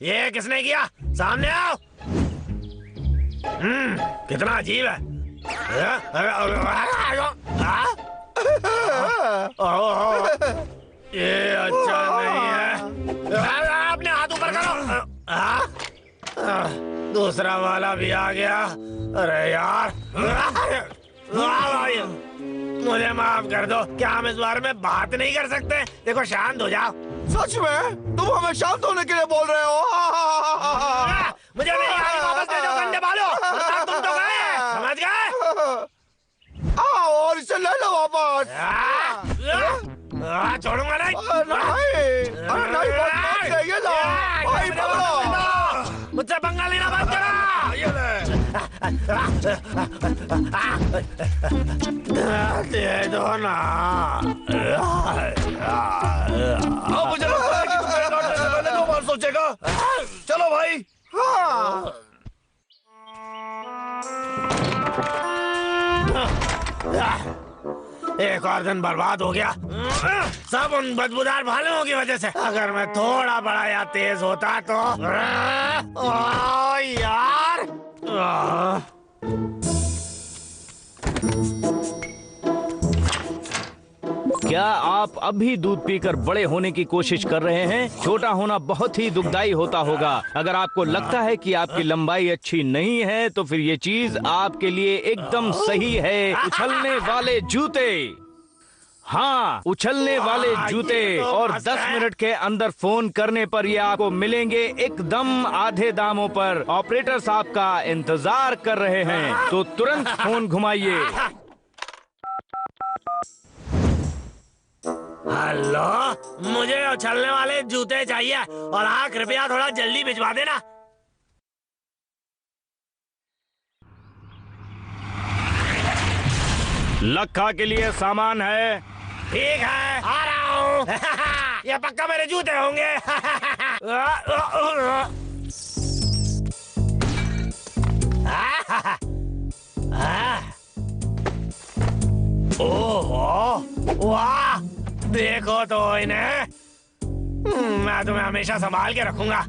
ये किसने किया? सामने आओ। कितना अजीब है। ये अच्छा नहीं है। अपने हाथ ऊपर करो। दूसरा वाला भी आ गया। अरे यार, मुझे माफ कर दो। क्या हम इस बारे में बात नहीं कर सकते? देखो, शांत हो जाओ। सच में? तुम हमें शांत होने के लिए बोल रहे हो? मुझे मेरी गाड़ी वापस दे दो, गंदे बालों। तुम तो गए, समझ गए? और इसे ले लो वापस। छोड़ूंगा नहीं। नहीं, ये लो भाई, पकड़ो। मुझसे पंगा लेना बंद करो। ये ले। दे दो ना। मुझे लगता है कि तुम्हें काटने से पहले 2 बार सोचेगा। चलो भाई। एक और दिन बर्बाद हो गया, सब उन बदबूदार भालुओं की वजह से। अगर मैं थोड़ा बड़ा या तेज होता तो। ओ यार, क्या आप अब भी दूध पीकर बड़े होने की कोशिश कर रहे हैं? छोटा होना बहुत ही दुखदाई होता होगा। अगर आपको लगता है कि आपकी लंबाई अच्छी नहीं है तो फिर ये चीज आपके लिए एकदम सही है। उछलने वाले जूते। हाँ, उछलने वाले जूते। और 10 मिनट के अंदर फोन करने पर ये आपको मिलेंगे एकदम आधे दामों पर। ऑपरेटर साहब का इंतजार कर रहे हैं, तो तुरंत फोन घुमाइए। हेलो, मुझे उछलने वाले जूते चाहिए। और हाँ, कृपया थोड़ा जल्दी भिजवा देना। लखा के लिए सामान है। ठीक है, आ रहा हूँ। ये पक्का मेरे जूते होंगे। ओह, वाह, देखो तो इन्हें। मैं तुम्हें हमेशा संभाल के रखूंगा।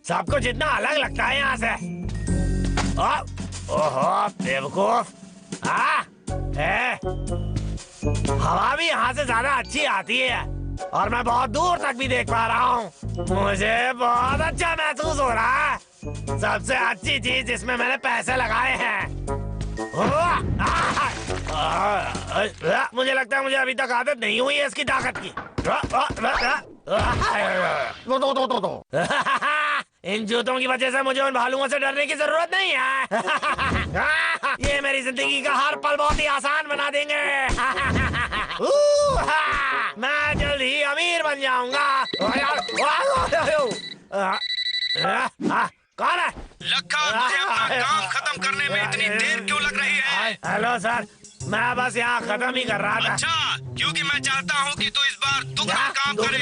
सब कुछ इतना अलग लगता है यहाँ से। ओहो, बेवकूफ। हवा भी यहाँ से ज्यादा अच्छी आती है और मैं बहुत दूर तक भी देख पा रहा हूँ। मुझे बहुत अच्छा महसूस हो रहा है। सबसे अच्छी चीज जिसमें मैंने पैसे लगाए हैं। मुझे लगता है मुझे अभी तक आदत नहीं हुई है इसकी ताकत की। इन जूतों की वजह से मुझे उन भालुओं से डरने की जरूरत नहीं है। ये मेरी जिंदगी का हर पल बहुत ही आसान बना देंगे। मैं जल्द ही अमीर बन जाऊंगा। कौन है? लखा, मुझे अपना काम खत्म करने में इतनी देर क्यों लग रही है? हेलो सर, मैं बस यहाँ खत्म ही कर रहा था। अच्छा, क्योंकि मैं चाहता हूँ कि तू इस बार दुगना काम करे।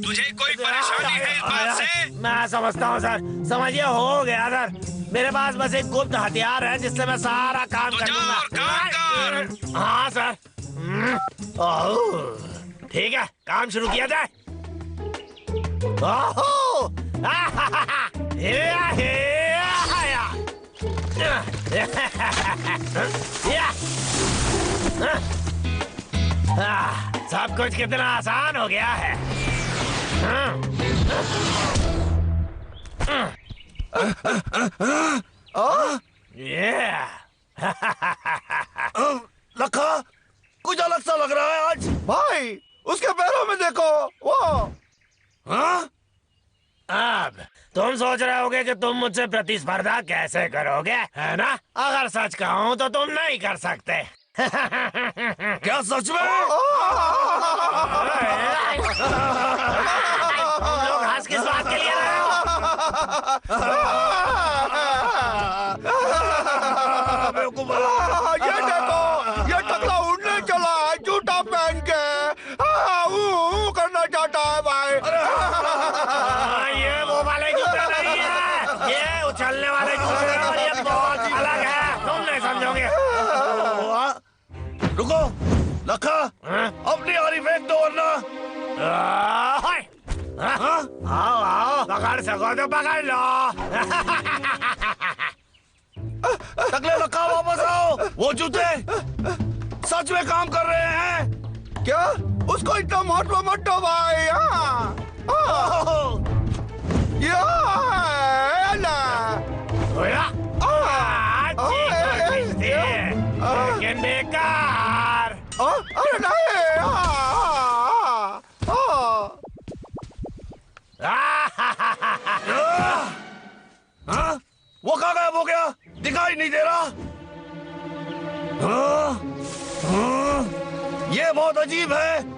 तुझे कोई परेशानी है इस बात से? मैं समझता हूँ सर, समझिए हो गया सर। मेरे पास बस एक गुप्त हथियार है जिससे मैं सारा काम कर दूंगा। हाँ सर। ठीक है, काम शुरू किया जाए। सब कुछ कितना आसान हो गया है। लखा, कुछ अलग सा लग रहा है आज। भाई, उसके पैरों में देखो, वो। अब तुम सोच रहे होगे कि तुम मुझसे प्रतिस्पर्धा कैसे करोगे, है ना? अगर सच कहूं तो तुम नहीं कर सकते। क्या सच में? तुम लोग हंस किस बात के लिए रहे हो? ये देखो, ये टकला उड़ने चला है जूता पहन के। करना चाहता है भाई। ये वो वाले जूते रुको लखा, अपनी आरी फेंक दो वरना। आओ आओ, पकड़ सको तो पकड़ लो। टकले लखा वापस आओ, वो जूते सच में काम कर रहे हैं क्या? उसको इतना महत्व मत दो भाई। लेकिन बेकार। अरे नहीं। वो कहाँ गायब हो गया? दिखाई नहीं दे रहा। ये बहुत अजीब है।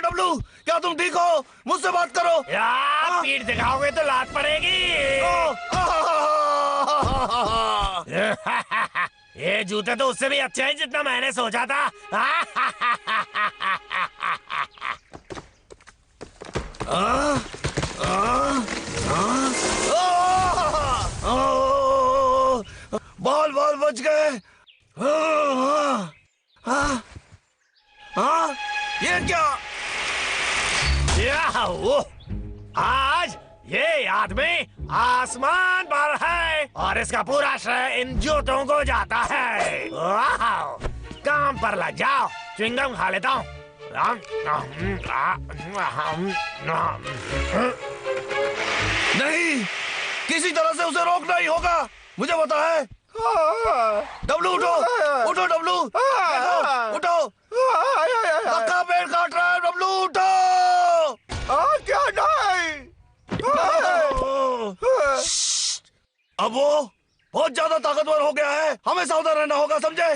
डब्लू, क्या तुम ठीक हो? मुझसे बात करो। यार पीठ दिखाओगे तो लात पड़ेगी। ये जूते तो उससे भी अच्छे हैं जितना मैंने सोचा था। बाल बाल बच गए। ये क्या? आज ये आदमी आसमान पर है और इसका पूरा श्रेय इन जूतों को जाता है। वाह! काम पर लग जाओ, च्युइंगम खा लेता हूँ। नहीं, किसी तरह से उसे रोकना ही होगा। मुझे पता है। डब्लू उठो, उठो डब्लू, उठो। लखा पेड़ काट रहा है। डब्लू उठो। क्या नहीं? अब वो बहुत ज्यादा ताकतवर हो गया है, हमें सावधान रहना होगा, समझे?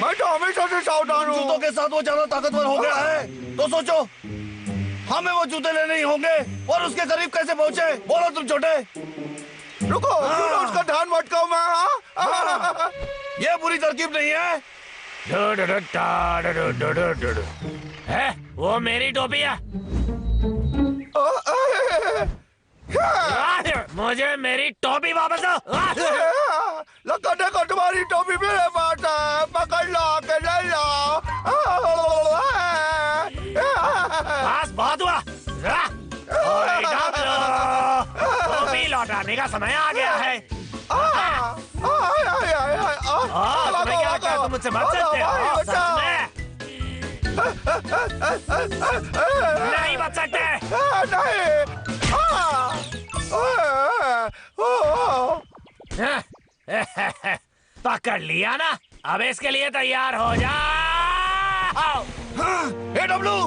मैं तो हमेशा से सावधान हूँ। जूतों के साथ वो ज्यादा ताकतवर हो गया है, तो सोचो हमें वो जूते लेने ही होंगे। और उसके करीब कैसे पहुँचे? बोलो तुम छोटे। रुको, उसका ध्यान भटकाओ मैं। ये बुरी तरकीब नहीं है। वो मेरी टोपी है। मुझे मेरी टोपी वापस दो। लगा देखो, तुम्हारी टोपी मेरे पास है। पकड़ लो, के ले लो। बस बहुत हुआ। टोपी लौटाने का समय आ गया है। तुम्हें क्या लगता है तुम मुझसे बच सकते हो? सच में नहीं बच सकते। पकड़ लिया ना, अब इसके लिए तैयार हो जाओ। हे डब्लू,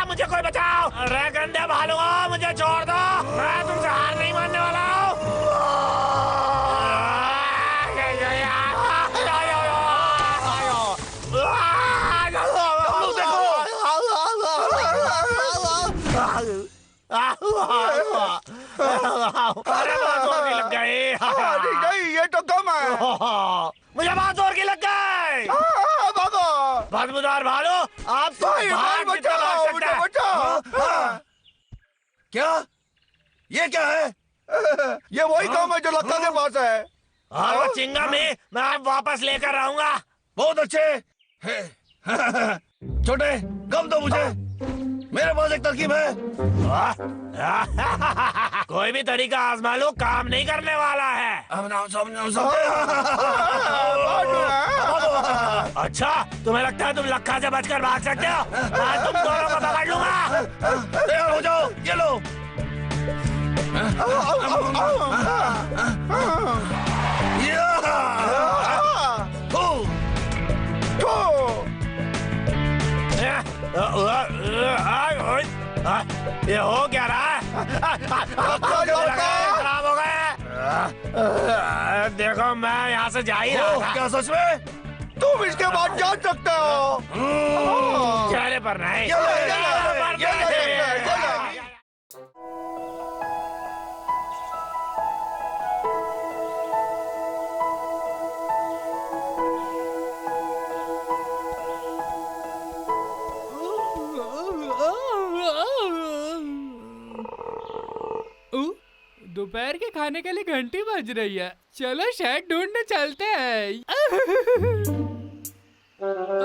मुझे कोई बचाओ। अरे गंदे भालुओं, मुझे छोड़ दो। मैं तुमसे हार नहीं मानने वाला हूँ। अरे बहुत जोर की लग गई। नहीं, ये तो कम है। मुझे बहुत जोर की लग गई। बदबूदार भालू, आप क्या? ये क्या है? ये वही काम है जो लखा के पास है। और वो चिंगम ही मैं आप वापस लेकर आऊंगा। बहुत अच्छे। छोटे, गम दो मुझे। मेरे पास एक तरकीब है। कोई भी तरीका आजमा लो, काम नहीं करने वाला है। अच्छा, तुम्हें लगता है तुम लखा से बचकर भाग सकते हो? मैं तुम दोनों को पकड़ लूंगा। तैयार हो जाओ, ये लो। ये हो क्या रहा है? खराब हो गए। देखो मैं यहाँ से जा ही रहा था। क्या सच में? तुम इसके बाद जा सकते हो। चेहरे पर नहीं। दोपहर के खाने के लिए घंटी बज रही है। चलो शहद ढूंढने चलते हैं।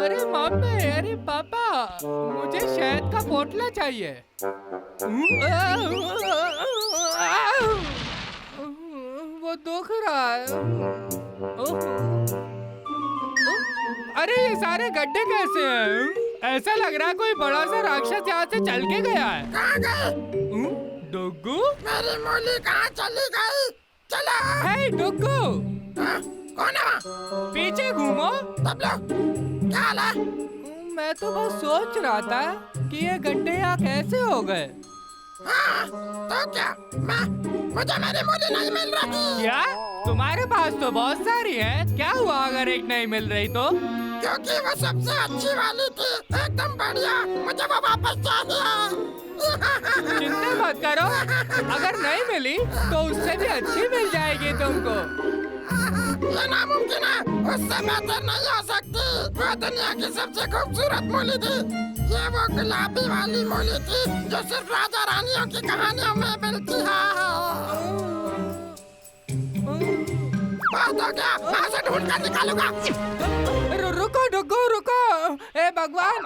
अरे मम्मी, अरे पापा, मुझे शहद का पोटला चाहिए। वो दुख रहा है। अरे ये सारे गड्ढे कैसे हैं? ऐसा लग रहा है कोई बड़ा सा राक्षस यहाँ से चल के गया है। कहाँ गए? डुग्गू, मेरी मूली कहाँ चली गई? चलो। हे डुग्गू, कौन है वहाँ? पीछे घूमो। तब लोग क्या हाल है? मैं तो बस सोच रहा था कि ये गड्ढे यहाँ कैसे हो गए। हाँ, तो क्या? मुझे मेरी मूली नहीं मिल रही। क्या? तुम्हारे पास तो बहुत सारी है। क्या हुआ अगर एक नहीं मिल रही तो? क्योंकि वो सबसे अच्छी वाली थी, एकदम बढ़िया। मुझे वो वापस चाहिए। चिंता मत करो, अगर नहीं मिली तो उससे भी अच्छी मिल जाएगी तुमको। ये नामुमकिन है, उससे बेहतर नहीं हो सकती। वो दुनिया की सबसे खूबसूरत मूली थी। ये वो गुलाबी वाली मूली थी जो सिर्फ राजा रानियों की कहानियों में मिलती है। तो क्या? मैं उसे ढूंढ कर निकालूंगा। रुको डुग्गू, रुको। ए भगवान,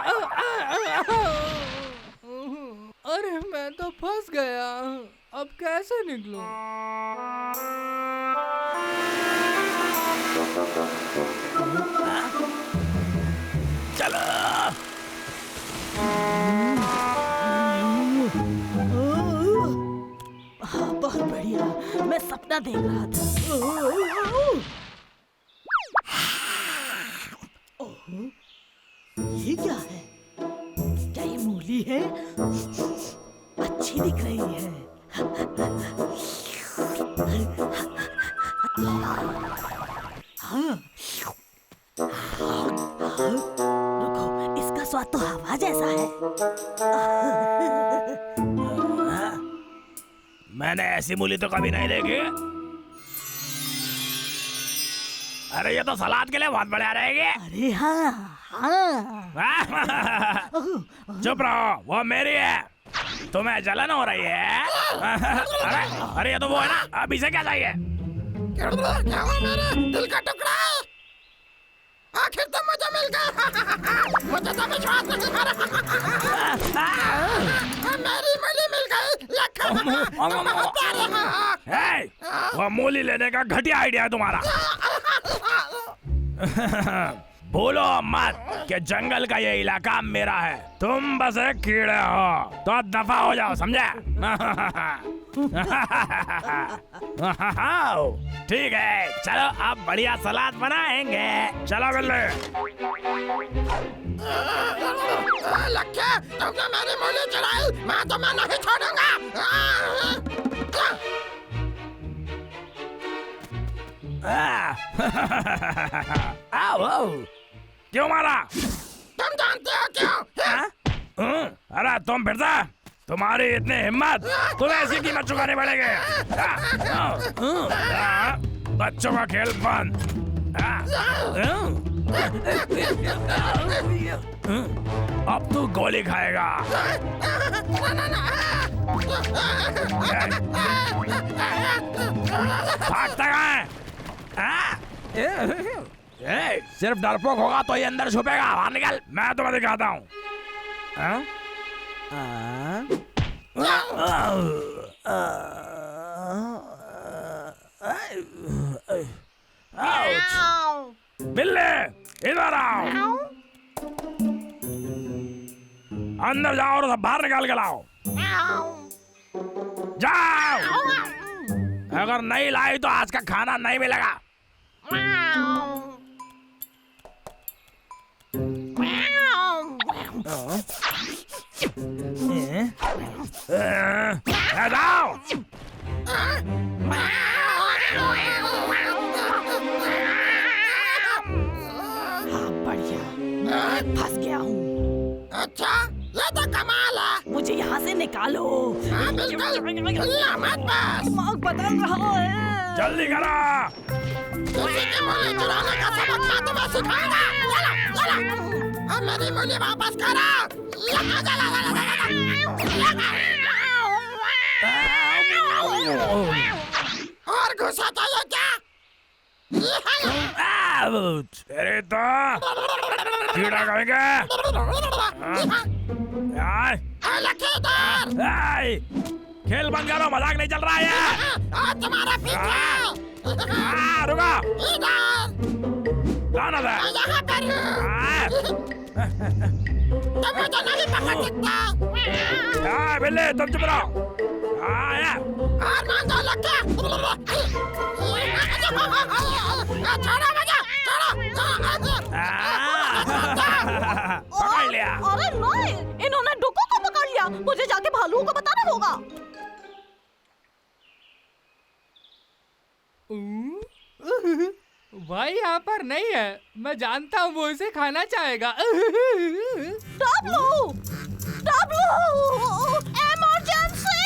अरे मैं तो फंस गया। अब कैसे निकलूं? चलो। बहुत बढ़िया, मैं सपना देख रहा था। ये क्या है? क्या ये मूली है? अच्छी दिख रही है। हाँ। रुको, इसका स्वाद तो हवा जैसा है। मैंने ऐसी मूली तो कभी नहीं देखी। अरे ये तो सलाद के लिए बहुत बढ़िया रहेगी। अरे हाँ, हाँ। चुप रहो, वो मेरी है। तुम्हें जलन हो रही है? अरे ये तो वो है ना। अब इसे क्या चाहिए? क्या हुआ? मेरे दिल का टुकड़ा है। आखिर तो मुझे मिल गया। मुझे तो विश्वास नहीं हो रहा। मेरी मूली मिल गई। वो मूली लेने का घटिया आइडिया है तुम्हारा। बोलो मत कि जंगल का ये इलाका मेरा है। तुम बस एक कीड़े हो, तो दफा हो जाओ, समझे? ठीक है, चलो अब बढ़िया सलाद बनाएंगे। चलो बिल्ले। लक्ष्य, तुमने मेरी मूली चुराई। मैं तुम्हें नहीं छोड़ूंगा। आओ, क्यों मारा? तुम जानते हो क्यों? अरे तुम फिर से, तुम्हारी इतनी हिम्मत, तुम्हें ऐसी कीमत चुकानी पड़ेगी। बच्चों का खेल बंद। अब तू गोली खाएगा। भागता कहाँ है? सिर्फ डरपोक होगा तो ये अंदर छुपेगा। बाहर निकल, मैं तुम्हें दिखाता हूँ। बिल्ले, इधर आओ। अंदर जाओ और सब बाहर निकाल के लाओ। जाओ। अगर नहीं लाई तो आज का खाना नहीं मिलेगा। जाओ। बढ़िया, फंस गया हूँ। अच्छा, ये तो कमाल है। मुझे यहाँ से निकालो। हाँ, बिल्कुल। हिलना मत बस। दिमाग बदल रहा है। जल्दी करो। किसी की मूली चुराने का सबक मैं तुम्हें सिखाऊंगा। चलो। अब मेरी मूली वापस करो। चलो। तेरे तो कीड़ा कहेंगे। खेल बंद करो, मजाक नहीं चल रहा है। तुम्हारा पीछे। रुको। इधर। कौन है? यहाँ पर हूँ। तुम मुझे नहीं पकड़ सकते। बिल्ली तुम चुप रहो। और मांगो लक्ष्य। छोड़ो मुझे, छोड़ो। पकड़ लिया। अरे नहीं, इन्होंने डुक्कू को पकड़ लिया। मुझे जाके भालू को बताना होगा। भाई यहाँ पर नहीं है। मैं जानता हूँ वो इसे खाना चाहेगा। W, W, emergency!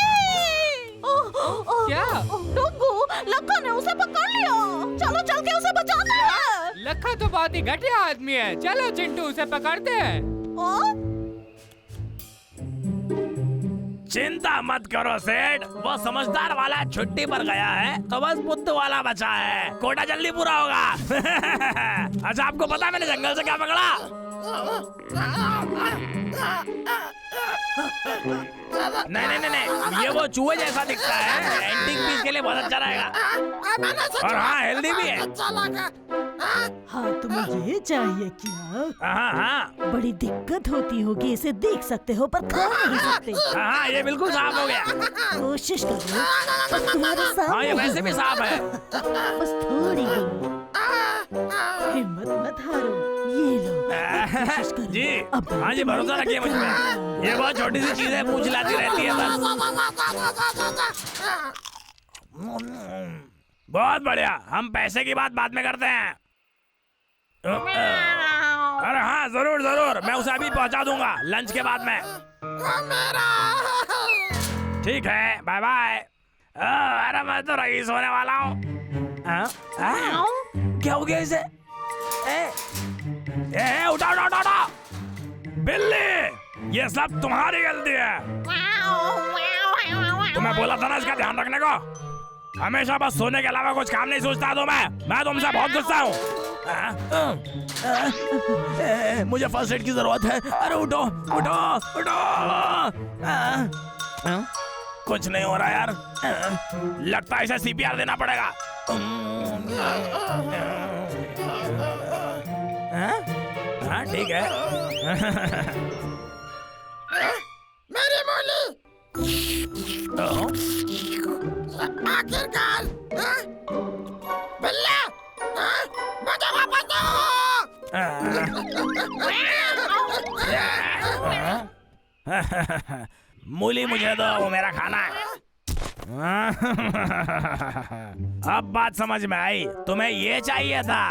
क्या? डुक्कू, लक्का ने उसे पकड़ लिया। चलो चल के उसे बचाते हैं। लक्का तो बहुत ही घटिया आदमी है। चलो चिंटू उसे पकड़ते हैं। चिंता मत करो सेठ, वो समझदार वाला छुट्टी पर गया है तो बस बुद्ध वाला बचा है। कोटा जल्दी पूरा होगा। अच्छा आपको पता है मैंने जंगल से क्या पकड़ा? नहीं, ये वो चूहे जैसा दिखता है। एंटीक पीस के लिए बहुत अच्छा रहेगा। और हाँ हेल्दी भी है। हाँ तुम्हें ये चाहिए क्या? हाँ बड़ी दिक्कत होती होगी, इसे देख सकते हो पर खा नहीं सकते। हाँ ये बिल्कुल साफ हो गया। कोशिश करो, बस तुम्हारे साथ। हाँ ये वैसे भी साफ है। बस थोड़ी हिम्मत मत हारो, ये लो। कोशिश करो। जी अब हाँ जी भरोसा रखिए मुझ पे। ये बहुत छोटी सी चीजें पूछ लाती रहती है बस। बहुत बढ़िया, हम पैसे की बात बाद में करते हैं। अरे हाँ जरूर जरूर, मैं उसे अभी पहुंचा दूंगा लंच के बाद में। ठीक है बाय बाय। अरे मैं तो रईस होने वाला हूँ। क्या हो गया इसे? उठा उठा उठा उठा। बिल्ली ये सब तुम्हारी गलती है। तुम्हें बोला था ना इसका ध्यान रखने को। हमेशा बस सोने के अलावा कुछ काम नहीं सोचता तो मैं तुमसे बहुत गुस्सा हूँ। मुझे फर्स्ट एड की जरूरत है। अरे उठो उठो उठो। कुछ नहीं हो रहा यार, लगता है इसे सीपीआर देना पड़ेगा। हाँ ठीक है। मेरी मोली। आखिरकार बिल्ला, मुझे वापस दो। मूली मुझे दो, वो मेरा खाना है। अब बात समझ में आई, तुम्हें ये चाहिए था।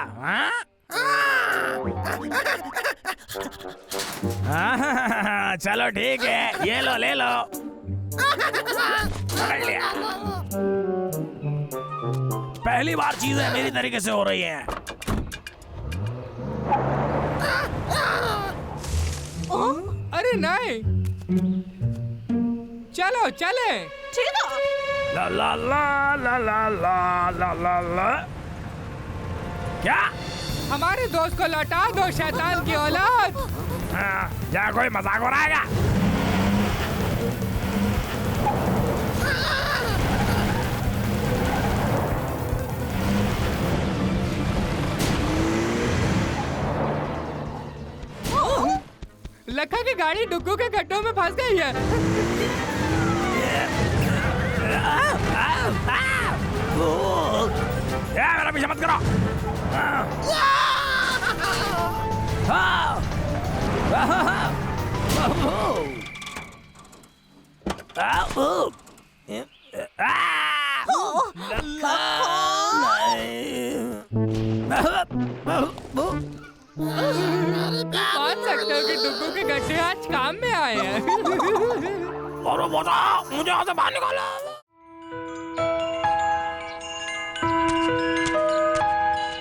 चलो ठीक है, ये लो ले लो। पकड़ लिया। पहली बार चीजें मेरी तरीके से हो रही हैं। अरे नहीं, चलो चले। ठीक है। ला ला ला ला ला ला ला ला ला। क्या? हमारे दोस्त को लौटा दो शैतान की औलाद। क्या कोई मजाक हो रहा है क्या? लखा की गाड़ी डुग्गू के गड्ढों में फंस गई है। मेरा पीछे मत करो। मान सकते हो कि डुग्गू के गड्ढे आज काम में आए हैं। और मुझे यहाँ से बाहर निकालो।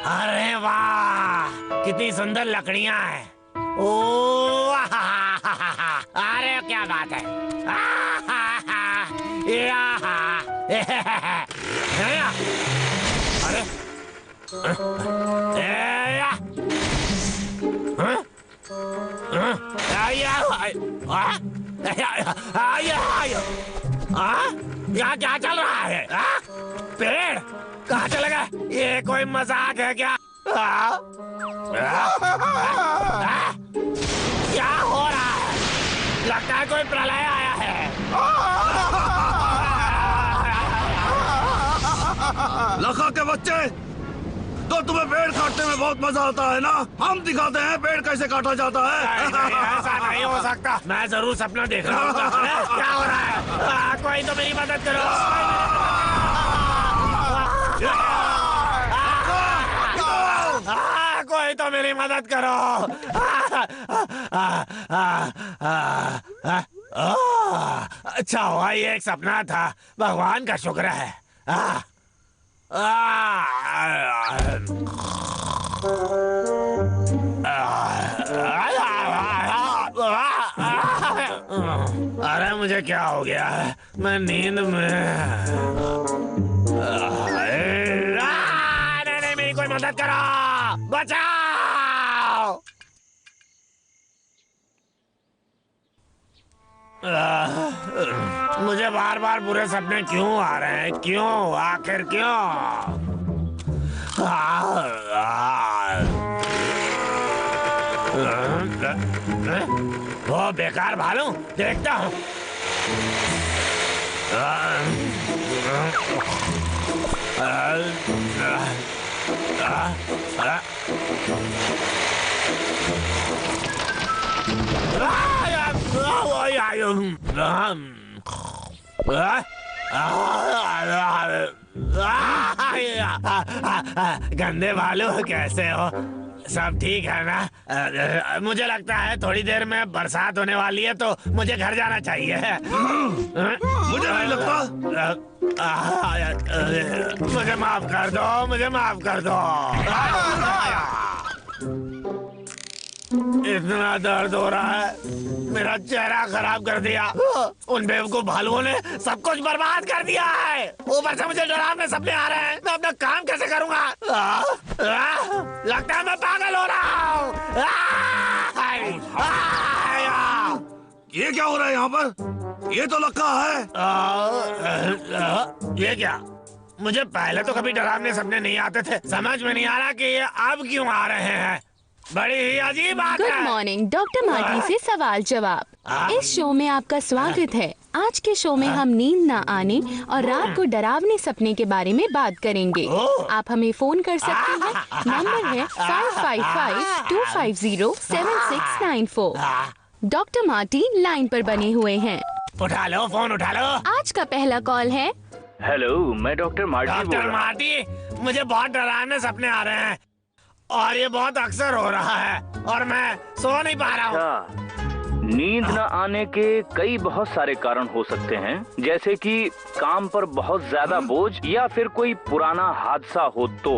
अरे वाह, कितनी सुंदर लकड़ियां हैं। ओ अरे क्या बात है। अरे यहाँ क्या चल रहा है? पेड़ कहाँ चला गया? ये कोई मजाक है क्या? क्या हो रहा है? लगता है कोई प्रलय आया है। लखा के बच्चे, तो तुम्हें पेड़ काटने में बहुत मजा आता है ना? हम दिखाते हैं पेड़ कैसे काटा जाता है। नहीं, ऐसा नहीं हो सकता। मैं जरूर सपना देख रहा हूँ। क्या हो रहा है? कोई तो मेरी मदद करो। कोई तो मेरी मदद करो। अच्छा हुआ ये एक सपना था। भगवान का शुक्र है। अरे मुझे क्या हो गया है? मैं नींद में। नहीं, मेरी कोई मदद करो, बचाओ। मुझे बार बार बुरे सपने क्यों आ रहे हैं? क्यों? आखिर क्यों? वो बेकार भालू, देखता हूँ। गंदे भालू, कैसे हो? सब ठीक है ना? मुझे लगता है थोड़ी देर में बरसात होने वाली है, तो मुझे घर जाना चाहिए। मुझे नहीं लगता। मुझे माफ कर दो, मुझे माफ कर दो। इतना दर्द हो रहा है, मेरा चेहरा खराब कर दिया। उन बेवकूफ भालुओं ने सब कुछ बर्बाद कर दिया है। ऊपर से मुझे डरावने सपने आ रहे हैं। मैं अपना काम कैसे करूँगा? लगता है मैं पागल हो रहा हूँ। ये क्या हो रहा है यहाँ पर? ये तो लखा है। ये क्या? मुझे पहले तो कभी डरावने सपने नहीं आते थे। समझ में नहीं आ रहा कि ये अब क्यों आ रहे हैं। बड़ी ही अजीब बात है। गुड मॉर्निंग डॉक्टर मार्टी से सवाल जवाब। इस शो में आपका स्वागत है। आज के शो में हम नींद न आने और रात को डरावने सपने के बारे में बात करेंगे। आप हमें फोन कर सकते हैं। नंबर है 555-250-7694। डॉक्टर मार्टी लाइन पर बने हुए हैं। उठा लो फोन, उठा लो। आज का पहला कॉल है। हेलो, मैं डॉक्टर मार्टी बोल डॉक्टर रहा हूँ। मार्टी, मुझे बहुत डरावने सपने आ रहे हैं और ये बहुत अक्सर हो रहा है और मैं सो नहीं पा रहा हूँ। नींद न आने के कई बहुत सारे कारण हो सकते हैं, जैसे कि काम पर बहुत ज्यादा बोझ या फिर कोई पुराना हादसा हो तो।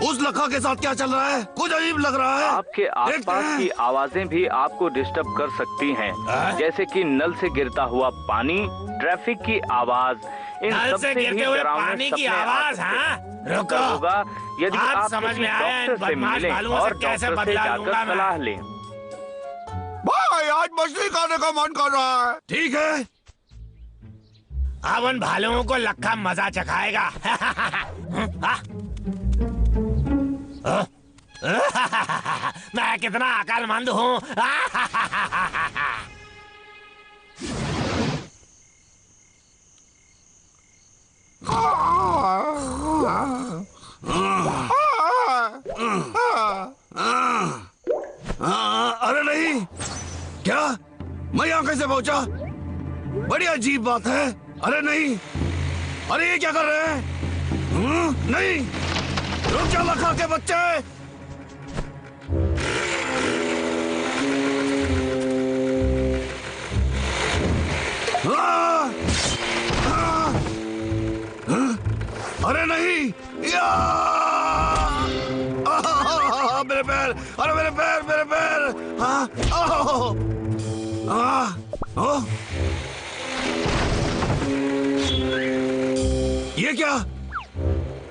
उस लखा के साथ क्या चल रहा है? कुछ अजीब लग रहा है। आपके आसपास की आवाजें भी आपको डिस्टर्ब कर सकती हैं, जैसे कि नल से गिरता हुआ पानी, ट्रैफिक की आवाज। इन नल सब से से गिरते भी हुए डरावने पानी की सपने आ आवाज। सकते हैं। हाँ, रुको। होगा यदि आप आप समझ किसी में आया, डॉक्टर से बदमाश मिलें भालुओं से और कैसे डॉक्टर से बदला जाकर लूंगा मैं। सलाह लें। भाई आज मछली खाने का मन कर रहा है। ठीक है, अब उन भालुओं को लखा मजा चखाएगा। मैं कितना अकलमंद हूँ। अरे नहीं, क्या मैं यहाँ कैसे पहुंचा? बड़ी अजीब बात है। अरे नहीं, अरे ये क्या कर रहे हैं? नहीं, रुक जा लखा के बच्चे। अरे नहीं, या मेरे पैर, अरे मेरे पैर, मेरे पैर। ये क्या?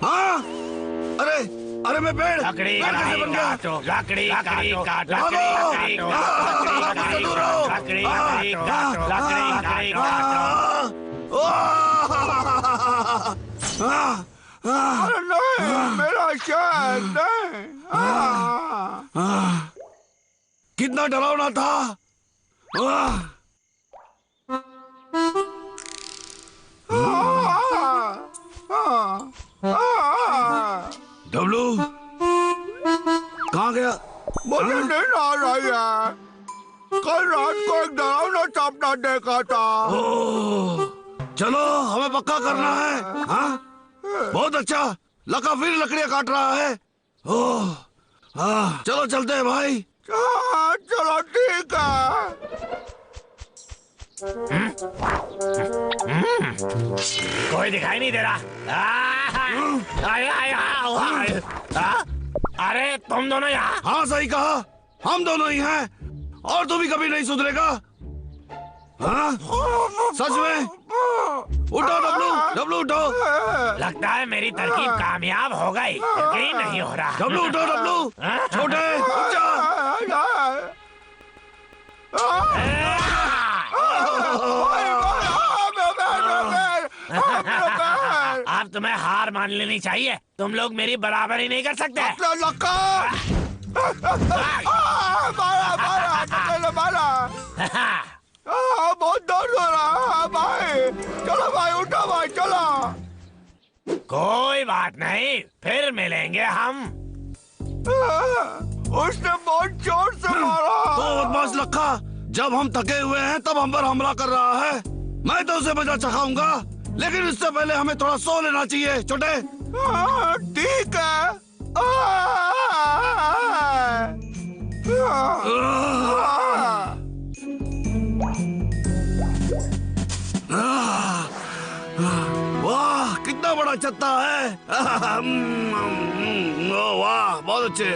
हाँ, अरे अरे मैं पेड़ लकड़ी पेड़ कैसे बन गया? काटो, लकड़ी काटो, लकड़ी काटो, भागो! लकड़ी काटो, दूर रहो! लकड़ी काटो, लकड़ी काटो। अरे नहीं, मेरा शहद नहीं। कितना डरावना था। डब्लू कहाँ गया? मुझे नींद आ रही है। कल रात को एक डरावना सपना देखा था। ओह, चलो हमें पक्का करना है। हाँ बहुत अच्छा। लका फिर लकड़ियाँ काट रहा है। ओह हाँ चलो चलते हैं भाई। चलो ठीक है। कोई दिखाई नहीं दे रहा। अरे तुम दोनों यहाँ? हाँ सही कहा, हम दोनों ही हैं और तू भी कभी नहीं सुधरेगा। हाँ सच में। उठो डब्लू, डब्लू उठो। लगता है मेरी तरकीब कामयाब हो गई। यकीन नहीं हो रहा। डब्लू उठो डब्लू। छोटे उठ जा। अब तुम्हें हार मान लेनी चाहिए। तुम लोग मेरी बराबरी नहीं कर सकते। बहुत दर्द हो रहा है भाई। चलो भाई उठो भाई चलो। कोई बात नहीं, फिर मिलेंगे हम। उसने बहुत जोर से मारा। तो बदमाश लक्का, जब हम थके हुए हैं तब हम पर हमला कर रहा है। मैं तो उसे मजा चखाऊंगा, लेकिन इससे पहले हमें थोड़ा सो लेना चाहिए। छोटे ठीक है। वाह कितना बड़ा चत्ता है। वाह बहुत अच्छे।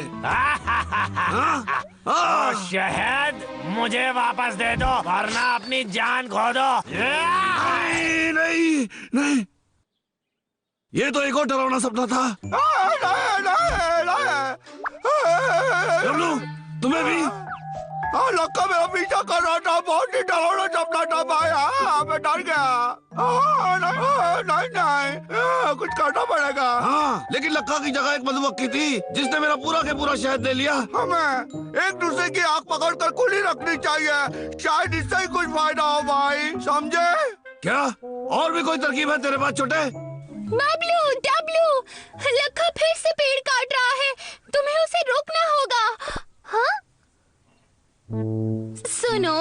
शहद मुझे वापस दे दो वरना अपनी जान खो दो। नहीं नहीं नहीं, ये तो एक और डरावना सपना था। डब्लू तुम्हें भी? लक्का मेरा पीछा कर रहा था। बहुत ही डरावना सपना था भाई। मैं डर गया। नहीं कुछ करना पड़ेगा। हाँ लेकिन लक्का की जगह एक मधुमक्खी थी जिसने मेरा पूरा के पूरा शहद ले लिया। हमें एक दूसरे की आंख पकड़ कर कुली रखनी चाहिए। शायद इससे ही कुछ फायदा हो भाई, समझे? क्या और भी कोई तरकीब है तेरे पास छोटे? डब्लू डब्लू, लक्का फिर से पेड़ काट रहा है। तुम्हें उसे रोकना होगा। हाँ सुनो,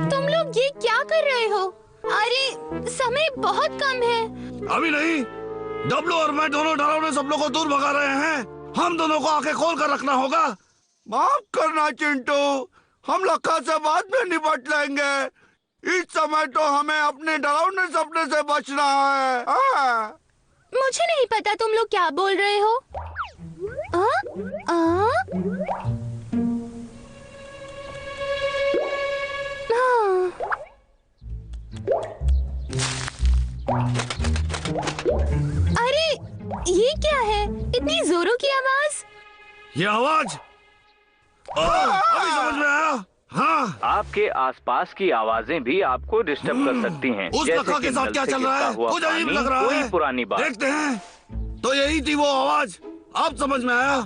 तुम लोग ये क्या कर रहे हो? अरे समय बहुत कम है। अभी नहीं, डब्लू और मैं दोनों डरावने सपनों को दूर भगा रहे हैं। हम दोनों को आंखें खोल कर रखना होगा। माफ करना चिंटू, हम लक्का से बाद में निपट लेंगे। इस समय तो हमें अपने डरावने सपने से बचना है। मुझे नहीं पता तुम लोग क्या बोल रहे हो। अरे ये क्या है? इतनी जोरों की आवाज। ये आवाज अभी समझ में आया। हाँ आपके आसपास की आवाजें भी आपको डिस्टर्ब कर सकती हैं। उस लक्का के साथ क्या चल रहा है? कुछ अजीब लग रहा है। पुरानी बात देखते हैं। तो यही थी वो आवाज। अब समझ में आया।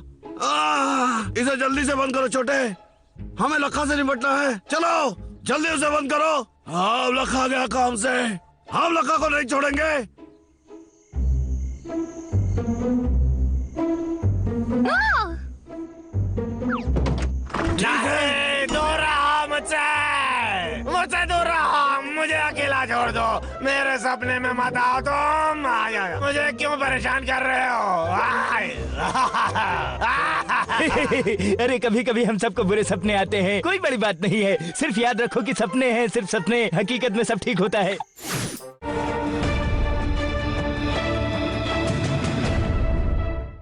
इसे जल्दी से बंद करो छोटे, हमें लक्का से निपटना है। चलो जल्दी उसे बंद करो। हाँ लक्का गया काम से, हम लक्का को नहीं छोड़ेंगे। दूर रहो मुझसे दूर रहो। मुझे अकेला छोड़ दो। मेरे सपने में मत आओ तुम। मुझे क्यों परेशान कर रहे हो? अरे कभी कभी हम सबको बुरे सपने आते हैं, कोई बड़ी बात नहीं है। सिर्फ याद रखो कि सपने हैं सिर्फ सपने, हकीकत में सब ठीक होता है।